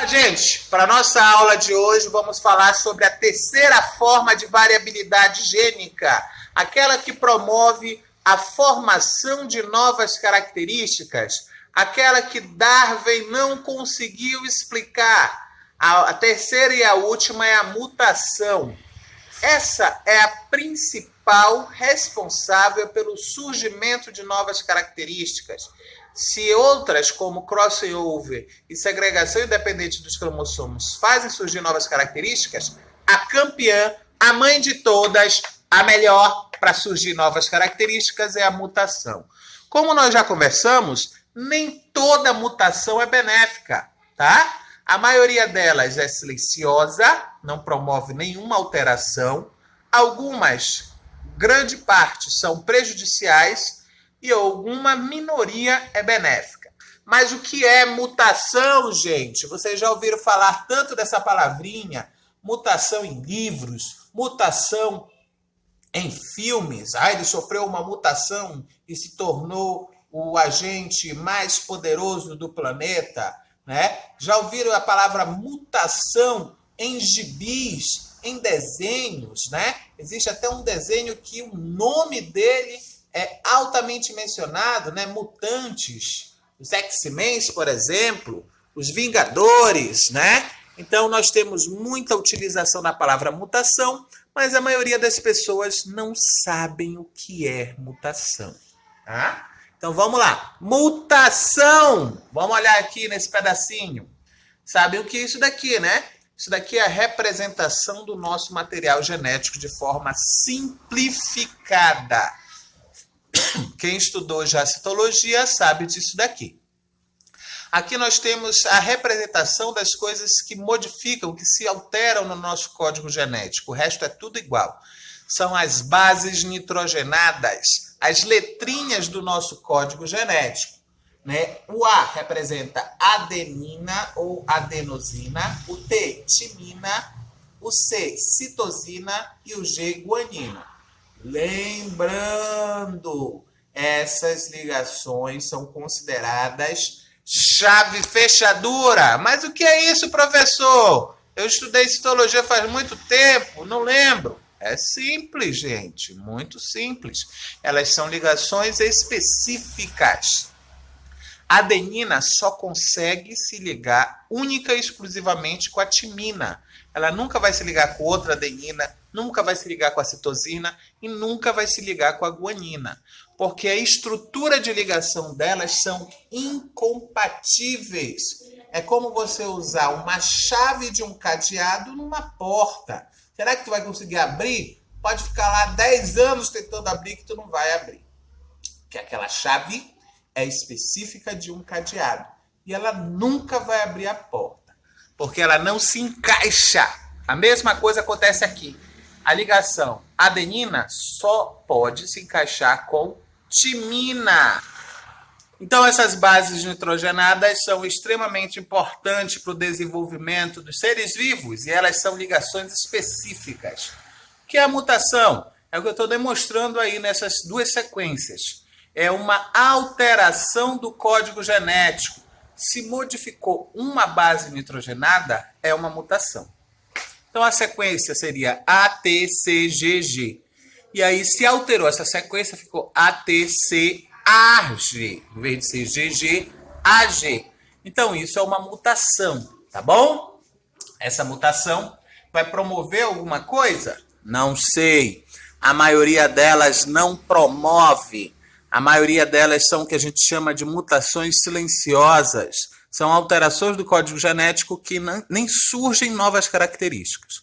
Gente, para nossa aula de hoje vamos falar sobre a terceira forma de variabilidade gênica, aquela que promove a formação de novas características, aquela que Darwin não conseguiu explicar. A terceira e a última é a mutação. Essa é a principal responsável pelo surgimento de novas características. Se outras, como crossover e segregação independente dos cromossomos, fazem surgir novas características, a campeã, a mãe de todas, a melhor para surgir novas características é a mutação. Como nós já conversamos, nem toda mutação é benéfica, tá? A maioria delas é silenciosa, não promove nenhuma alteração. Algumas, grande parte, são prejudiciais e alguma minoria é benéfica. Mas o que é mutação, gente? Vocês já ouviram falar tanto dessa palavrinha? Mutação em livros, mutação em filmes. Ele sofreu uma mutação e se tornou o agente mais poderoso do planeta, né? Já ouviram a palavra mutação em gibis, em desenhos, né? Existe até um desenho que o nome dele é altamente mencionado, né? Mutantes, os X-Men, por exemplo, os Vingadores, né? Então, nós temos muita utilização da palavra mutação, mas a maioria das pessoas não sabem o que é mutação, tá? Então, vamos lá. Mutação! Vamos olhar aqui nesse pedacinho. Sabem o que é isso daqui, né? Isso daqui é a representação do nosso material genético de forma simplificada. Quem estudou já citologia sabe disso daqui. Aqui nós temos a representação das coisas que modificam, que se alteram no nosso código genético. O resto é tudo igual. São as bases nitrogenadas, as letrinhas do nosso código genético, né? O A representa adenina ou adenosina, o T, timina, o C, citosina e o G, guanina. Lembrando, essas ligações são consideradas chave fechadura. Mas o que é isso, professor? Eu estudei citologia faz muito tempo, não lembro. É simples, gente, muito simples. Elas são ligações específicas. A adenina só consegue se ligar única e exclusivamente com a timina. Ela nunca vai se ligar com outra adenina, nunca vai se ligar com a citosina e nunca vai se ligar com a guanina. Porque a estrutura de ligação delas são incompatíveis. É como você usar uma chave de um cadeado numa porta. Será que tu vai conseguir abrir? Pode ficar lá 10 anos tentando abrir que tu não vai abrir. Porque aquela chave é específica de um cadeado. E ela nunca vai abrir a porta. Porque ela não se encaixa. A mesma coisa acontece aqui. A ligação adenina só pode se encaixar com timina. Então, essas bases nitrogenadas são extremamente importantes para o desenvolvimento dos seres vivos e elas são ligações específicas. O que é a mutação? É o que eu estou demonstrando aí nessas duas sequências. É uma alteração do código genético. Se modificou uma base nitrogenada, é uma mutação. Então, a sequência seria ATCGG. E aí, se alterou essa sequência, ficou ATCAG. Em vez de ser GG, AG. Então, isso é uma mutação, tá bom? Essa mutação vai promover alguma coisa? Não sei. A maioria delas não promove. A maioria delas são o que a gente chama de mutações silenciosas. São alterações do código genético que nem surgem novas características.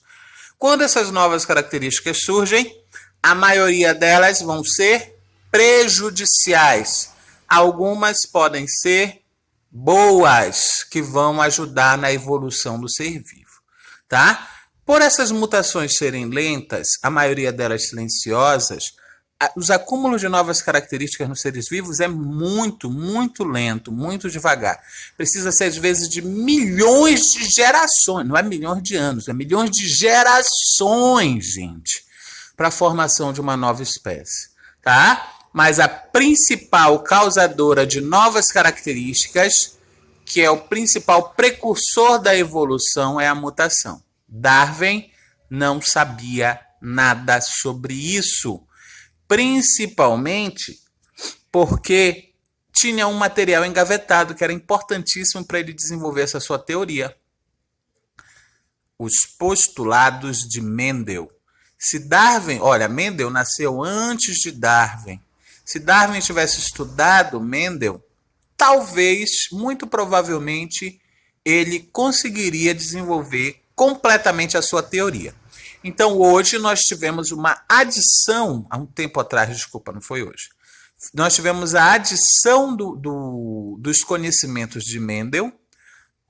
Quando essas novas características surgem, a maioria delas vão ser prejudiciais. Algumas podem ser boas, que vão ajudar na evolução do ser vivo, tá? Por essas mutações serem lentas, a maioria delas silenciosas, os acúmulos de novas características nos seres vivos é muito, muito lento, muito devagar. Precisa ser, às vezes, de milhões de gerações, não é milhões de anos, é milhões de gerações, gente, para a formação de uma nova espécie, tá? Mas a principal causadora de novas características que é o principal precursor da evolução, é a mutação. Darwin não sabia nada sobre isso, principalmente porque tinha um material engavetado que era importantíssimo para ele desenvolver essa sua teoria. Os postulados de Mendel. Se Darwin, olha, Mendel nasceu antes de Darwin. Se Darwin tivesse estudado Mendel, talvez, muito provavelmente, ele conseguiria desenvolver completamente a sua teoria. Então, hoje, nós tivemos uma adição, há um tempo atrás, desculpa, não foi hoje, nós tivemos a adição dos conhecimentos de Mendel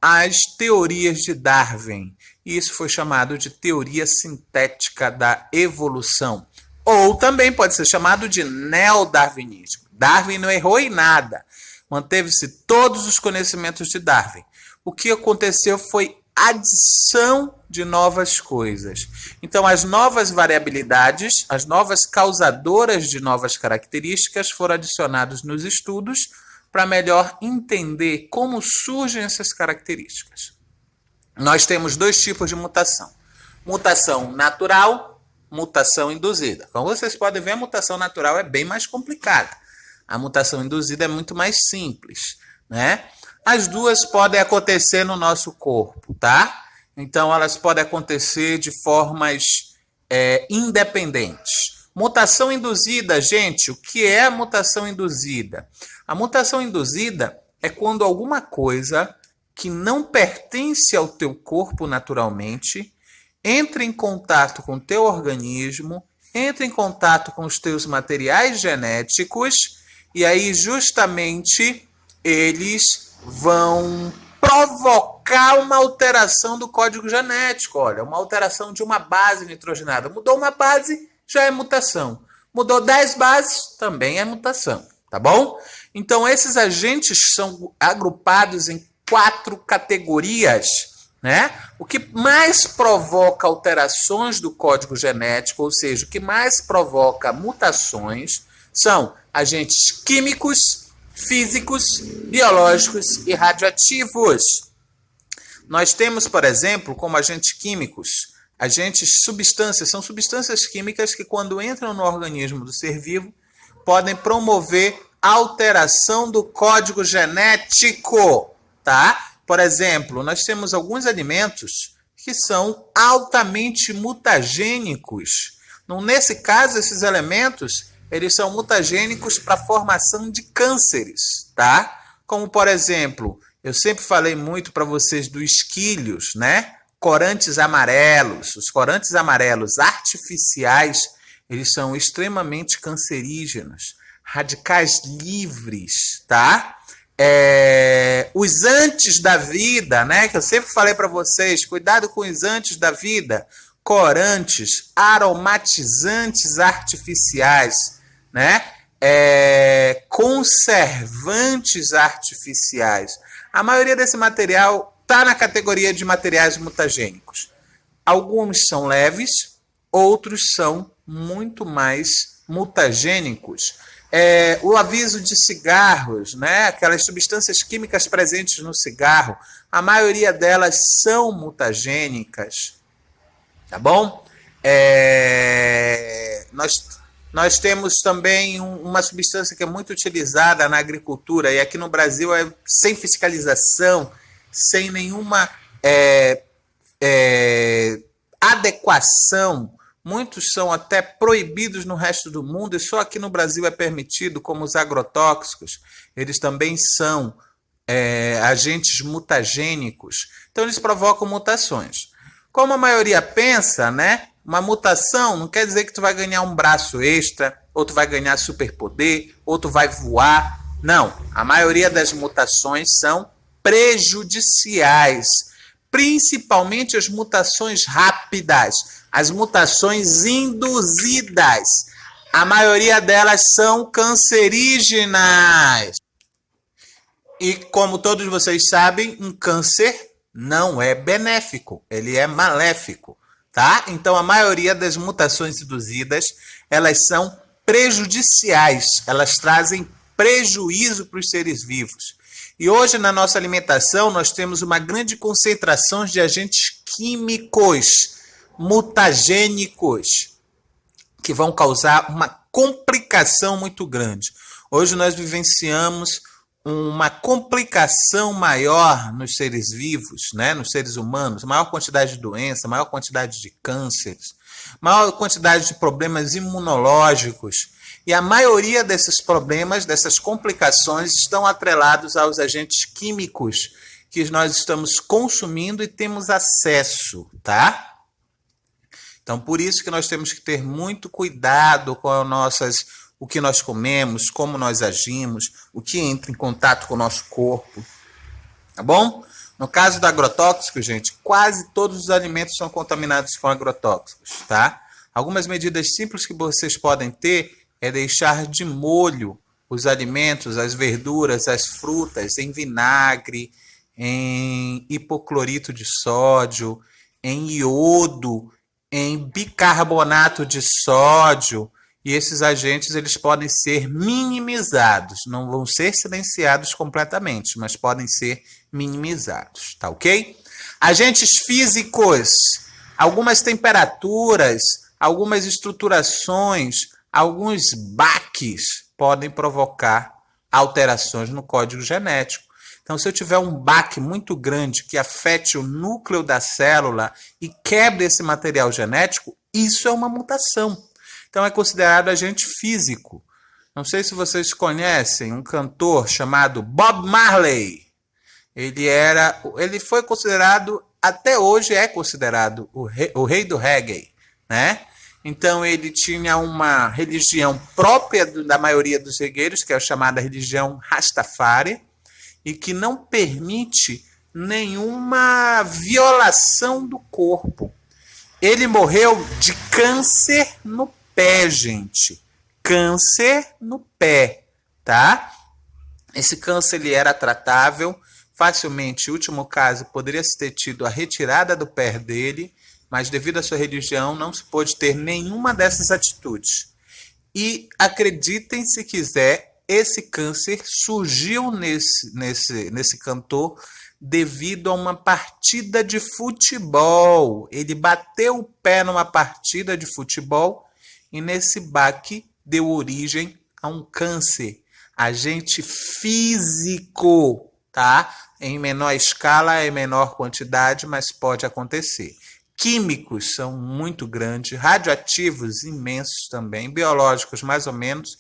às teorias de Darwin. E isso foi chamado de teoria sintética da evolução. Ou também pode ser chamado de neodarwinismo. Darwin não errou em nada. Manteve-se todos os conhecimentos de Darwin. O que aconteceu foi adição de novas coisas. Então, as novas variabilidades, as novas causadoras de novas características foram adicionadas nos estudos para melhor entender como surgem essas características. Nós temos dois tipos de mutação. Mutação natural, mutação induzida. Como vocês podem ver, a mutação natural é bem mais complicada. A mutação induzida é muito mais simples, né? As duas podem acontecer no nosso corpo, tá? Então, elas podem acontecer de formas independentes. Mutação induzida, gente, o que é a mutação induzida? A mutação induzida é quando alguma coisa que não pertence ao teu corpo naturalmente entra em contato com o teu organismo, entra em contato com os teus materiais genéticos e aí justamente eles vão provocar uma alteração do código genético. Olha, uma alteração de uma base nitrogenada. Mudou uma base, já é mutação. Mudou 10 bases, também é mutação, tá bom? Então, esses agentes são agrupados em 4 categorias, né? O que mais provoca alterações do código genético, ou seja, o que mais provoca mutações, são agentes químicos, físicos, biológicos e radioativos. Nós temos, por exemplo, como agentes químicos, substâncias, são substâncias químicas que, quando entram no organismo do ser vivo, podem promover alteração do código genético, tá? Por exemplo, nós temos alguns alimentos que são altamente mutagênicos. Nesse caso, esses elementos, eles são mutagênicos para a formação de cânceres, tá? Como, por exemplo, eu sempre falei muito para vocês dos quílios, né? Corantes amarelos. Os corantes amarelos artificiais, eles são extremamente cancerígenos. Radicais livres, tá? Os antes da vida, né? Que eu sempre falei para vocês, cuidado com os antes da vida. Corantes, aromatizantes artificiais, né? Conservantes artificiais. A maioria desse material está na categoria de materiais mutagênicos. Alguns são leves, outros são muito mais mutagênicos. O aviso de cigarros, né? Aquelas substâncias químicas presentes no cigarro, a maioria delas são mutagênicas, tá bom? Nós temos também uma substância que é muito utilizada na agricultura, e aqui no Brasil é sem fiscalização, sem nenhuma adequação. Muitos são até proibidos no resto do mundo, e só aqui no Brasil é permitido, como os agrotóxicos. Eles também são agentes mutagênicos. Então, eles provocam mutações. Como a maioria pensa, né? Uma mutação não quer dizer que tu vai ganhar um braço extra, ou tu vai ganhar superpoder, ou tu vai voar. Não, a maioria das mutações são prejudiciais, principalmente as mutações rápidas, as mutações induzidas. A maioria delas são cancerígenas. E como todos vocês sabem, um câncer não é benéfico, ele é maléfico, tá? Então a maioria das mutações induzidas, elas são prejudiciais, elas trazem prejuízo para os seres vivos. E hoje na nossa alimentação nós temos uma grande concentração de agentes químicos, mutagênicos, que vão causar uma complicação muito grande. Hoje nós vivenciamos uma complicação maior nos seres vivos, né? Nos seres humanos, maior quantidade de doença, maior quantidade de cânceres, maior quantidade de problemas imunológicos. E a maioria desses problemas, dessas complicações, estão atrelados aos agentes químicos que nós estamos consumindo e temos acesso, tá? Então, por isso que nós temos que ter muito cuidado com o que nós comemos, como nós agimos, o que entra em contato com o nosso corpo, tá bom? No caso do agrotóxico, gente, quase todos os alimentos são contaminados com agrotóxicos, tá? Algumas medidas simples que vocês podem ter é deixar de molho os alimentos, as verduras, as frutas em vinagre, em hipoclorito de sódio, em iodo, em bicarbonato de sódio, e esses agentes eles podem ser minimizados, não vão ser silenciados completamente, mas podem ser minimizados, tá ok? Agentes físicos, algumas temperaturas, algumas estruturações, alguns baques podem provocar alterações no código genético. Então, se eu tiver um baque muito grande que afete o núcleo da célula e quebre esse material genético, isso é uma mutação. Então, é considerado agente físico. Não sei se vocês conhecem um cantor chamado Bob Marley. Ele foi considerado, até hoje é considerado o rei do reggae, né? Então, ele tinha uma religião própria da maioria dos regueiros, que é a chamada religião Rastafari, e que não permite nenhuma violação do corpo. Ele morreu de câncer no pé, gente. Câncer no pé, tá? Esse câncer ele era tratável facilmente. O último caso poderia ter tido a retirada do pé dele, mas devido à sua religião não se pôde ter nenhuma dessas atitudes. E acreditem se quiser, esse câncer surgiu nesse cantor devido a uma partida de futebol. Ele bateu o pé numa partida de futebol e nesse baque deu origem a um câncer. Agente físico, tá? Em menor escala, em menor quantidade, mas pode acontecer. Químicos são muito grandes, radioativos imensos também, biológicos mais ou menos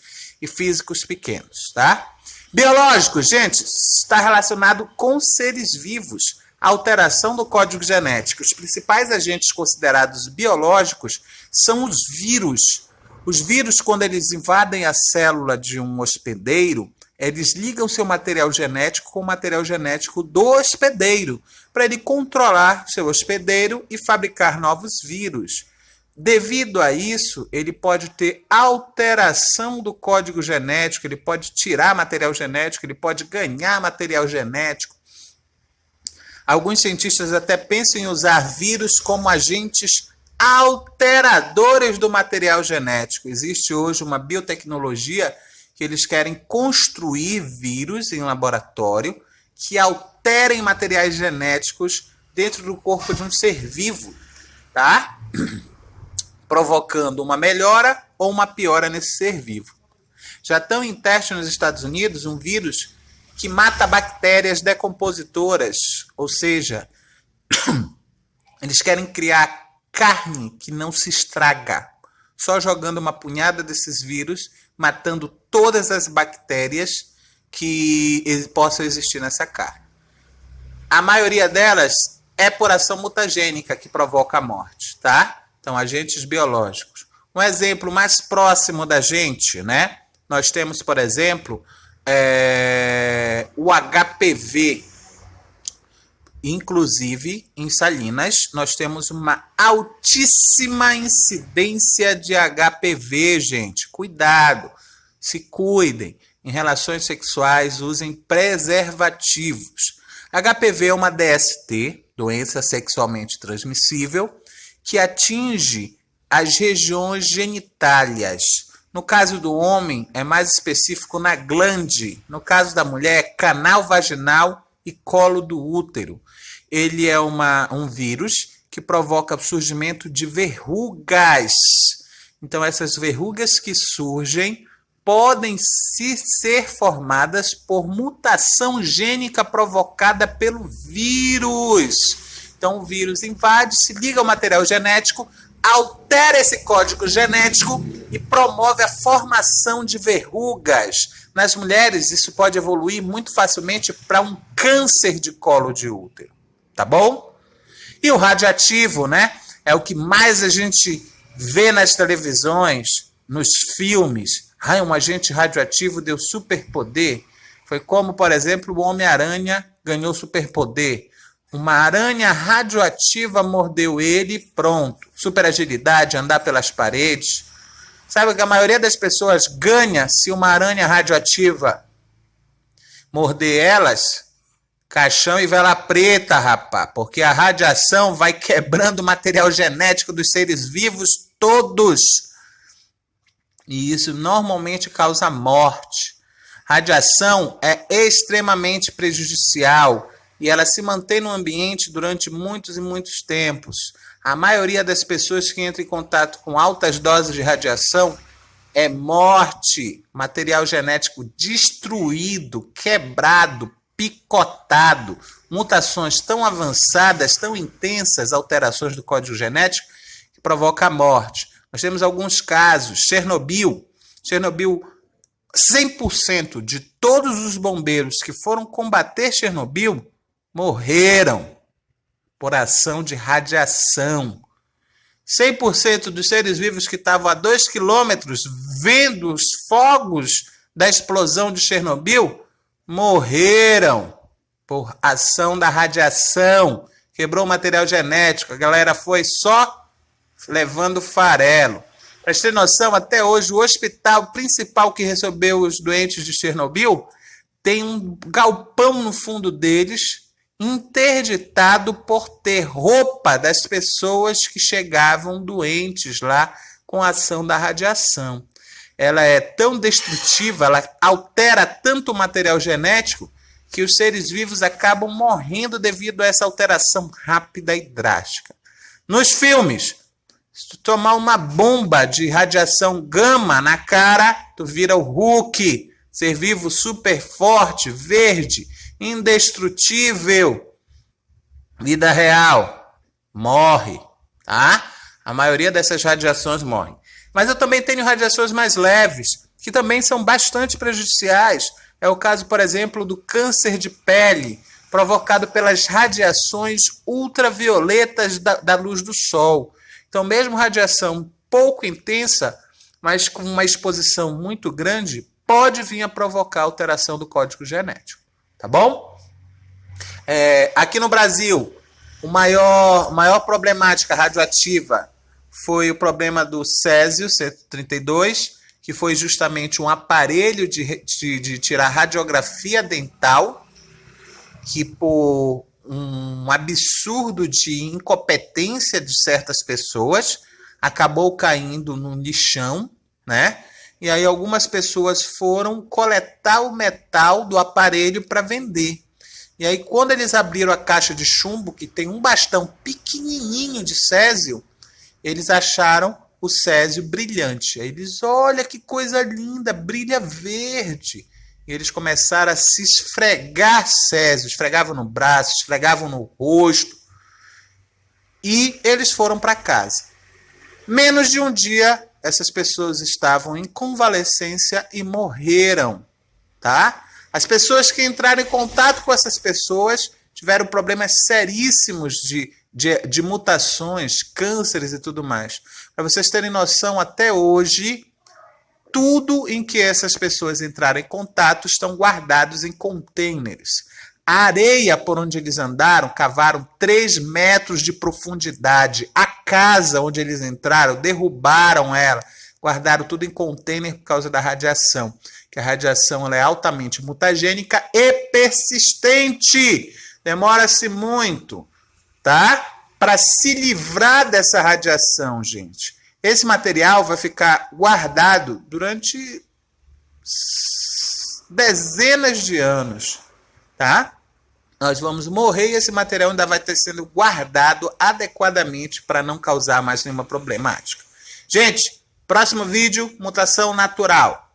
e físicos pequenos, tá? Biológicos, gente, está relacionado com seres vivos, a alteração do código genético. Os principais agentes considerados biológicos são os vírus. Os vírus, quando eles invadem a célula de um hospedeiro, eles ligam seu material genético com o material genético do hospedeiro, para ele controlar seu hospedeiro e fabricar novos vírus. Devido a isso, ele pode ter alteração do código genético, ele pode tirar material genético, ele pode ganhar material genético. Alguns cientistas até pensam em usar vírus como agentes alteradores do material genético. Existe hoje uma biotecnologia que eles querem construir vírus em laboratório que alterem materiais genéticos dentro do corpo de um ser vivo, tá? Provocando uma melhora ou uma piora nesse ser vivo. Já estão em teste nos Estados Unidos um vírus que mata bactérias decompositoras, ou seja, eles querem criar carne que não se estraga, só jogando uma punhada desses vírus, matando todas as bactérias que possam existir nessa carne. A maioria delas é por ação mutagênica que provoca a morte, tá? Então, agentes biológicos. Um exemplo mais próximo da gente, né? Nós temos, por exemplo, o HPV. Inclusive, em Salinas, nós temos uma altíssima incidência de HPV, gente. Cuidado, se cuidem. Em relações sexuais, usem preservativos. HPV é uma DST, doença sexualmente transmissível, que atinge as regiões genitálias. No caso do homem, é mais específico na glande. No caso da mulher, é canal vaginal e colo do útero. Ele é um vírus que provoca o surgimento de verrugas. Então, essas verrugas que surgem podem ser formadas por mutação gênica provocada pelo vírus. Então, o vírus invade, se liga ao material genético, altera esse código genético e promove a formação de verrugas. Nas mulheres, isso pode evoluir muito facilmente para um câncer de colo de útero. Tá bom? E o radioativo, né? É o que mais a gente vê nas televisões, nos filmes. Um agente radioativo deu superpoder. Foi como, por exemplo, o Homem-Aranha ganhou superpoder. Uma aranha radioativa mordeu ele e pronto. Super agilidade, andar pelas paredes. Sabe que a maioria das pessoas ganha se uma aranha radioativa morder elas? Caixão e vela preta, rapá. Porque a radiação vai quebrando o material genético dos seres vivos todos. E isso normalmente causa morte. Radiação é extremamente prejudicial. E ela se mantém no ambiente durante muitos e muitos tempos. A maioria das pessoas que entram em contato com altas doses de radiação é morte, material genético destruído, quebrado, picotado, mutações tão avançadas, tão intensas, alterações do código genético, que provoca a morte. Nós temos alguns casos. Chernobyl, 100% de todos os bombeiros que foram combater Chernobyl morreram por ação de radiação. 100% dos seres vivos que estavam a 2 quilômetros vendo os fogos da explosão de Chernobyl morreram por ação da radiação. Quebrou o material genético. A galera foi só levando farelo. Para ter noção, até hoje o hospital principal que recebeu os doentes de Chernobyl tem um galpão no fundo deles interditado por ter roupa das pessoas que chegavam doentes lá com a ação da radiação. Ela é tão destrutiva, ela altera tanto o material genético que os seres vivos acabam morrendo devido a essa alteração rápida e drástica. Nos filmes, se tu tomar uma bomba de radiação gama na cara, tu vira o Hulk, ser vivo super forte, verde, indestrutível. Vida real, morre, tá? A maioria dessas radiações morrem. Mas eu também tenho radiações mais leves, que também são bastante prejudiciais. É o caso, por exemplo, do câncer de pele, provocado pelas radiações ultravioletas da luz do sol. Então, mesmo radiação pouco intensa, mas com uma exposição muito grande, pode vir a provocar alteração do código genético. Tá bom? Aqui no Brasil, a maior problemática radioativa foi o problema do Césio 132, que foi justamente um aparelho de tirar radiografia dental, que por um absurdo de incompetência de certas pessoas, acabou caindo no lixão, né? E aí algumas pessoas foram coletar o metal do aparelho para vender. E aí quando eles abriram a caixa de chumbo, que tem um bastão pequenininho de césio, eles acharam o césio brilhante. Aí eles, olha que coisa linda, brilha verde. E eles começaram a se esfregar césio, esfregavam no braço, esfregavam no rosto. E eles foram para casa. Menos de um dia, essas pessoas estavam em convalescência e morreram, tá? As pessoas que entraram em contato com essas pessoas tiveram problemas seríssimos de mutações, cânceres e tudo mais. Para vocês terem noção, até hoje, tudo em que essas pessoas entraram em contato estão guardados em containers. A areia por onde eles andaram, cavaram 3 metros de profundidade. A casa onde eles entraram, derrubaram ela, guardaram tudo em container por causa da radiação. Que a radiação ela é altamente mutagênica e persistente. Demora-se muito, tá? Para se livrar dessa radiação, gente. esse material vai ficar guardado durante dezenas de anos, tá? Nós vamos morrer e esse material ainda vai estar sendo guardado adequadamente para não causar mais nenhuma problemática. Gente, próximo vídeo, mutação natural.